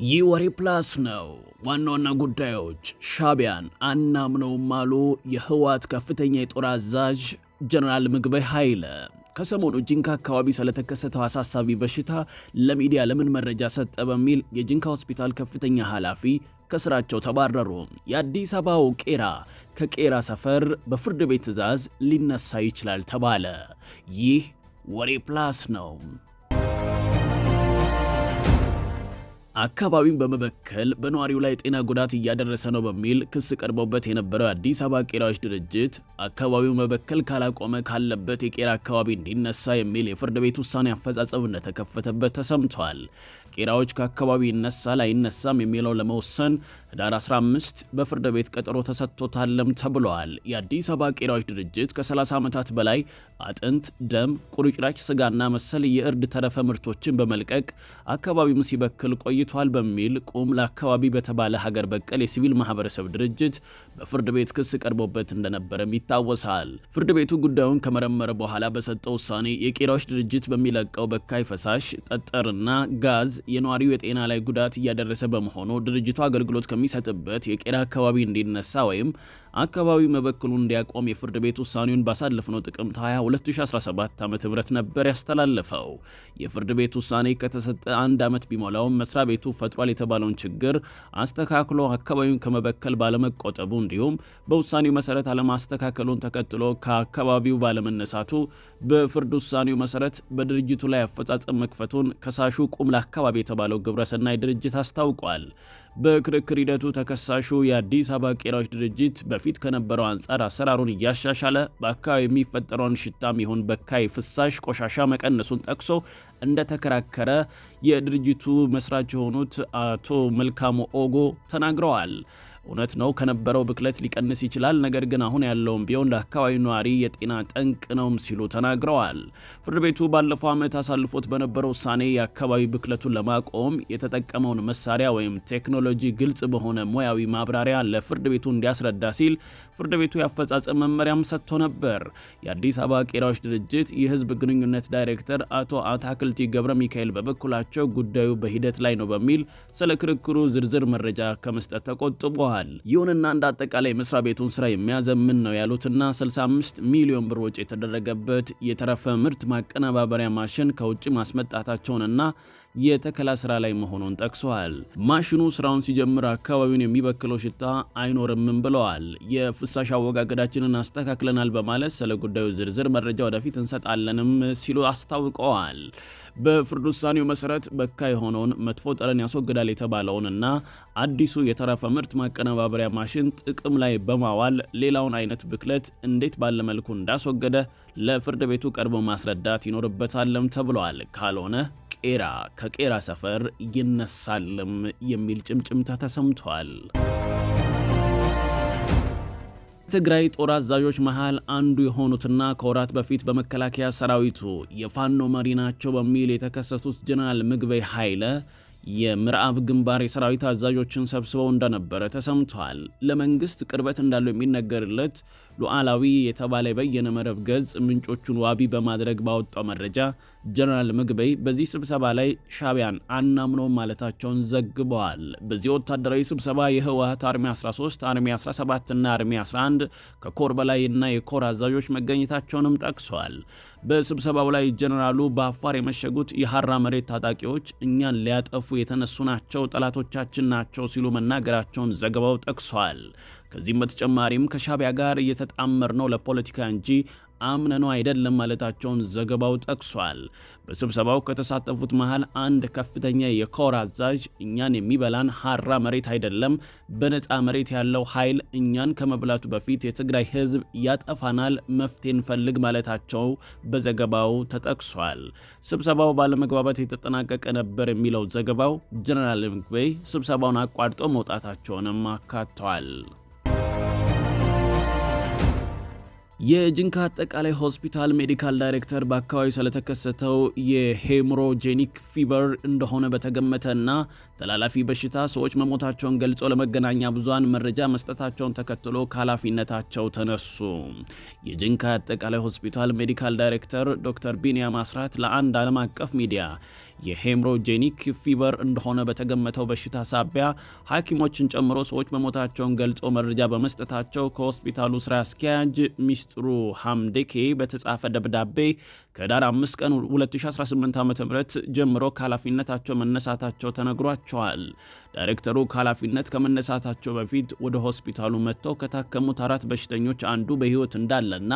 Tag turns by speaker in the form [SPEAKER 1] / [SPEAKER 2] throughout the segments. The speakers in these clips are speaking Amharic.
[SPEAKER 1] ይወሬ ፕላስ ነው። ዋና ዋና ጉዳዮች ሻዕቢያን አናምነውም አሉ የህወሓት ከፍተኛ የጦር አዛዥ ጀነራል ምግበይ ኃይለ። ከሰሞኑ ጂንካ አካባቢ ስለተከሰተው አሳሳቢ በሽታ ለሚዲያ ለምን መረጃ ሰጠ በሚል የጂንካ ሆስፒታል ከፍተኛ ኃላፊ ከስራቸው ተባረሩ። የአዲስ አበባው ቄራ ከቄራ ሰፈር በፍርድ ቤት ትዕዛዝ ሊነሳ ይችላል ተባለ። ይህ ወሬ ፕላስ ነው። አካባቢውን በመበከል በነዋሪው ላይ ጤና ጉዳት እያደረሰ ነው በሚል ክስ ቀርቦበት የነበረው አዲስ አበባ ቄራዎች ድርጅት አካባቢውን መበከል ካላቆመ ካለበት የቄራ አካባቢ እንዲነሳ የሚል የፍርድ ቤት ውሳኔ አፈጻጸም እንደተከፈተበት ተሰምቷል። ቄራዎች ከአካባቢ ይነሳል አይነሳም የሚለው ለመወሰን ህዳር 15 በፍርድ ቤት ቀጠሮ ተሰጥቶታልም ተብሏል። የአዲስ አበባ ቄራዎች ድርጅት ከ30 ዓመታት በላይ አጥንት፣ ደም፣ ቁርጭራጭ ስጋና መሰል የእርድ ተረፈ ምርቶችን በመልቀቅ አካባቢውን ሲበክል ቆይቷል በሚል ቁም ለአካባቢ በተባለ ሀገር በቀል የሲቪል ማህበረሰብ ድርጅት በፍርድ ቤት ክስ ቀርቦበት እንደነበረም ይታወሳል። ፍርድ ቤቱ ጉዳዩን ከመረመረ በኋላ በሰጠው ውሳኔ የቄራዎች ድርጅት በሚለቀው በካይ ፈሳሽ፣ ጠጠርና ጋዝ የነዋሪው የጤና ላይ ጉዳት እያደረሰ በመሆኑ ድርጅቱ አገልግሎት ከሚሰጥበት የቄራ አካባቢ እንዲነሳ ወይም አካባቢው መበከሉን እንዲያቆም የፍርድ ቤት ውሳኔውን ባሳለፍነው ጥቅምት 20 2017 ዓ.ም ነበር ያስተላለፈው። የፍርድ ቤት ውሳኔ ከተሰጠ አንድ ዓመት ቢሞላውም መስሪያ ቤቱ ፈጥሯል የተባለውን ችግር አስተካክሎ አካባቢውን ከመበከል ባለመቆጠቡ እንዲሁም በውሳኔው መሰረት አለማስተካከሉን ተከትሎ ከአካባቢው ባለመነሳቱ በፍርድ ውሳኔው መሰረት በድርጅቱ ላይ አፈጻጸም መክፈቱን ከሳሹ ቁም ለአካባቢ የተባለው ግብረሰናይ ድርጅት አስታውቋል። በክርክር ሂደቱ ተከሳሹ የአዲስ አበባ ቄራዎች ድርጅት በፊት ከነበረው አንጻር አሰራሩን እያሻሻለ በአካባቢ የሚፈጠረውን ሽታም ይሁን በካይ ፍሳሽ ቆሻሻ መቀነሱን ጠቅሶ እንደተከራከረ የድርጅቱ መስራች የሆኑት አቶ መልካሙ ኦጎ ተናግረዋል። እውነት ነው፣ ከነበረው ብክለት ሊቀንስ ይችላል። ነገር ግን አሁን ያለውም ቢሆን ለአካባቢው ነዋሪ የጤና ጠንቅ ነውም ሲሉ ተናግረዋል። ፍርድ ቤቱ ባለፈው ዓመት አሳልፎት በነበረው ውሳኔ የአካባቢ ብክለቱን ለማቆም የተጠቀመውን መሳሪያ ወይም ቴክኖሎጂ ግልጽ በሆነ ሙያዊ ማብራሪያ ለፍርድ ቤቱ እንዲያስረዳ ሲል ፍርድ ቤቱ የአፈጻጸም መመሪያም ሰጥቶ ነበር። የአዲስ አበባ ቄራዎች ድርጅት የህዝብ ግንኙነት ዳይሬክተር አቶ አታክልቲ ገብረ ሚካኤል በበኩላቸው ጉዳዩ በሂደት ላይ ነው በሚል ስለ ክርክሩ ዝርዝር መረጃ ከመስጠት ተቆጥበዋል። ይሁንና እንደ አጠቃላይ መስሪያ ቤቱን ስራ የሚያዘምን ነው ያሉትና 65 ሚሊዮን ብር ወጪ የተደረገበት የተረፈ ምርት ማቀነባበሪያ ማሽን ከውጭ ማስመጣታቸውንና የተከላ ስራ ላይ መሆኑን ጠቅሰዋል። ማሽኑ ስራውን ሲጀምር አካባቢውን የሚበክለው ሽታ አይኖርምም ብለዋል። የፍሳሽ አወጋገዳችንን አስተካክለናል በማለት ስለ ጉዳዩ ዝርዝር መረጃ ወደፊት እንሰጣለንም ሲሉ አስታውቀዋል። በፍርድ ውሳኔው መሰረት በካይ የሆነውን መጥፎ ጠረን ያስወግዳል የተባለውንና አዲሱ የተረፈ ምርት ማቀነባበሪያ ማሽን ጥቅም ላይ በማዋል ሌላውን አይነት ብክለት እንዴት ባለ መልኩ እንዳስወገደ ለፍርድ ቤቱ ቀርቦ ማስረዳት ይኖርበታልም ተብሏል። ካልሆነ ቄራ ከቄራ ሰፈር ይነሳልም የሚል ጭምጭምታ ተሰምቷል። ትግራይ ጦር አዛዦች መሃል አንዱ የሆኑትና ከወራት በፊት በመከላከያ ሰራዊቱ የፋኖ መሪ ናቸው በሚል የተከሰሱት ጀነራል ምግበይ ኃይለ የምዕራብ ግንባር የሰራዊት አዛዦችን ሰብስበው እንደነበረ ተሰምቷል። ለመንግስት ቅርበት እንዳለው የሚነገርለት ሉዓላዊ የተባለ በየነ መረብ ገጽ ምንጮቹን ዋቢ በማድረግ ባወጣው መረጃ ጀነራል ምግበይ በዚህ ስብሰባ ላይ ሻዕቢያን አናምነው ማለታቸውን ዘግበዋል። በዚህ ወታደራዊ ስብሰባ የህወሓት አርሚ 13፣ አርሚ 17 እና አርሚ 11 ከኮር በላይና የኮር አዛዦች መገኘታቸውንም ጠቅሷል። በስብሰባው ላይ ጀነራሉ በአፋር የመሸጉት የሐራ መሬት ታጣቂዎች እኛን ሊያጠፉ የተነሱ ናቸው፣ ጠላቶቻችን ናቸው ሲሉ መናገራቸውን ዘገባው ጠቅሷል። ከዚህም በተጨማሪም ከሻዕቢያ ጋር እየተጣመር ነው ለፖለቲካ እንጂ አምነነው አይደለም ማለታቸውን ዘገባው ጠቅሷል። በስብሰባው ከተሳተፉት መሃል አንድ ከፍተኛ የኮር አዛዥ እኛን የሚበላን ሐራ መሬት አይደለም፣ በነፃ መሬት ያለው ኃይል እኛን ከመብላቱ በፊት የትግራይ ህዝብ ያጠፋናል፣ መፍትሄ እንፈልግ ማለታቸው በዘገባው ተጠቅሷል። ስብሰባው ባለመግባባት የተጠናቀቀ ነበር የሚለው ዘገባው ጀነራል ምግበይ ስብሰባውን አቋርጦ መውጣታቸውንም አካቷል። የጂንካ አጠቃላይ ሆስፒታል ሜዲካል ዳይሬክተር በአካባቢው ስለተከሰተው የሄሞሮጄኒክ ፊቨር እንደሆነ በተገመተና ተላላፊ በሽታ ሰዎች መሞታቸውን ገልጾ ለመገናኛ ብዙሃን መረጃ መስጠታቸውን ተከትሎ ከኃላፊነታቸው ተነሱ። የጂንካ አጠቃላይ ሆስፒታል ሜዲካል ዳይሬክተር ዶክተር ቢኒያም አስራት ለአንድ ዓለም አቀፍ ሚዲያ የሄሞሮጂኒክ ፊቨር እንደሆነ በተገመተው በሽታ ሳቢያ ሐኪሞችን ጨምሮ ሰዎች መሞታቸውን ገልጾ መረጃ በመስጠታቸው ከሆስፒታሉ ስራ አስኪያጅ ሚስጥሩ ሐምዴኬ በተጻፈ ደብዳቤ ከዳር 5 ቀን 2018 ዓ.ም ጀምሮ ከኃላፊነታቸው መነሳታቸው ተነግሯቸዋል። ዳይሬክተሩ ከኃላፊነት ከመነሳታቸው በፊት ወደ ሆስፒታሉ መጥተው ከታከሙት 4 በሽተኞች አንዱ በሕይወት እንዳለና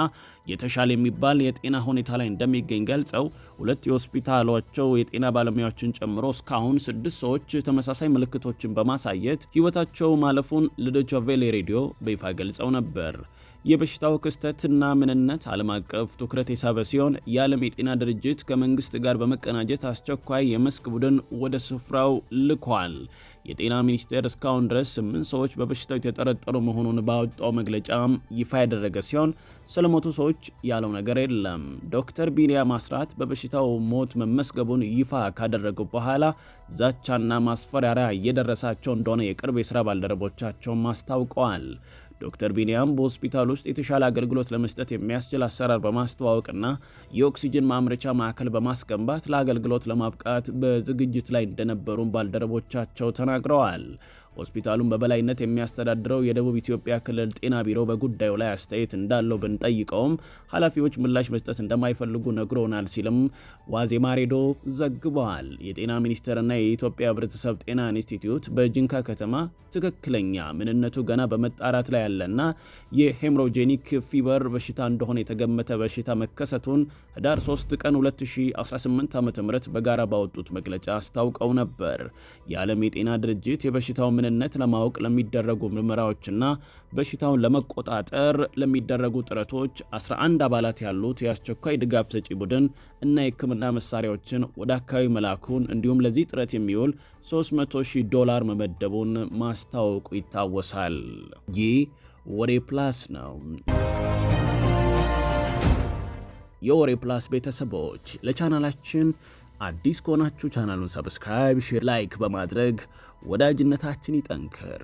[SPEAKER 1] የተሻለ የሚባል የጤና ሁኔታ ላይ እንደሚገኝ ገልጸው 2 የሆስፒታላቸው የጤና ባለሙያዎችን ጨምሮ እስካሁን 6 ሰዎች ተመሳሳይ ምልክቶችን በማሳየት ሕይወታቸው ማለፉን ለዶይቼ ቬለ ሬዲዮ በይፋ ገልጸው ነበር። የበሽታው ክስተትና ምንነት ዓለም አቀፍ ትኩረት የሳበ ሲሆን የዓለም የጤና ድርጅት ከመንግስት ጋር በመቀናጀት አስቸኳይ የመስክ ቡድን ወደ ስፍራው ልኳል። የጤና ሚኒስቴር እስካሁን ድረስ 8 ሰዎች በበሽታው የተጠረጠሩ መሆኑን ባወጣው መግለጫም ይፋ ያደረገ ሲሆን ስለሞቱ ሰዎች ያለው ነገር የለም። ዶክተር ቢኒያም አስራት በበሽታው ሞት መመስገቡን ይፋ ካደረገው በኋላ ዛቻና ማስፈራሪያ እየደረሳቸው እንደሆነ የቅርብ የሥራ ባልደረቦቻቸውም አስታውቀዋል። ዶክተር ቢኒያም በሆስፒታል ውስጥ የተሻለ አገልግሎት ለመስጠት የሚያስችል አሰራር በማስተዋወቅና የኦክሲጅን ማምረቻ ማዕከል በማስገንባት ለአገልግሎት ለማብቃት በዝግጅት ላይ እንደነበሩም ባልደረቦቻቸው ተናግረዋል። ሆስፒታሉን በበላይነት የሚያስተዳድረው የደቡብ ኢትዮጵያ ክልል ጤና ቢሮ በጉዳዩ ላይ አስተያየት እንዳለው ብንጠይቀውም ኃላፊዎች ምላሽ መስጠት እንደማይፈልጉ ነግሮናል ሲልም ዋዜማ ሬዲዮ ዘግቧል። የጤና ሚኒስቴርና የኢትዮጵያ ሕብረተሰብ ጤና ኢንስቲትዩት በጂንካ ከተማ ትክክለኛ ምንነቱ ገና በመጣራት ላይ ያለና የሄሞሮጂኒክ ፊቨር በሽታ እንደሆነ የተገመተ በሽታ መከሰቱን ህዳር 3 ቀን 2018 ዓ.ም በጋራ ባወጡት መግለጫ አስታውቀው ነበር። የዓለም የጤና ድርጅት የበሽታው ምንነት ለማወቅ ለሚደረጉ ምርመራዎችና በሽታውን ለመቆጣጠር ለሚደረጉ ጥረቶች 11 አባላት ያሉት የአስቸኳይ ድጋፍ ሰጪ ቡድን እና የሕክምና መሳሪያዎችን ወደ አካባቢ መላኩን እንዲሁም ለዚህ ጥረት የሚውል $300,000 መመደቡን ማስታወቁ ይታወሳል። ይህ ወሬ ፕላስ ነው። የወሬ ፕላስ ቤተሰቦች ለቻናላችን አዲስ ከሆናችሁ ቻናሉን ሰብስክራይብ፣ ሼር፣ ላይክ በማድረግ ወዳጅነታችን ይጠንክር።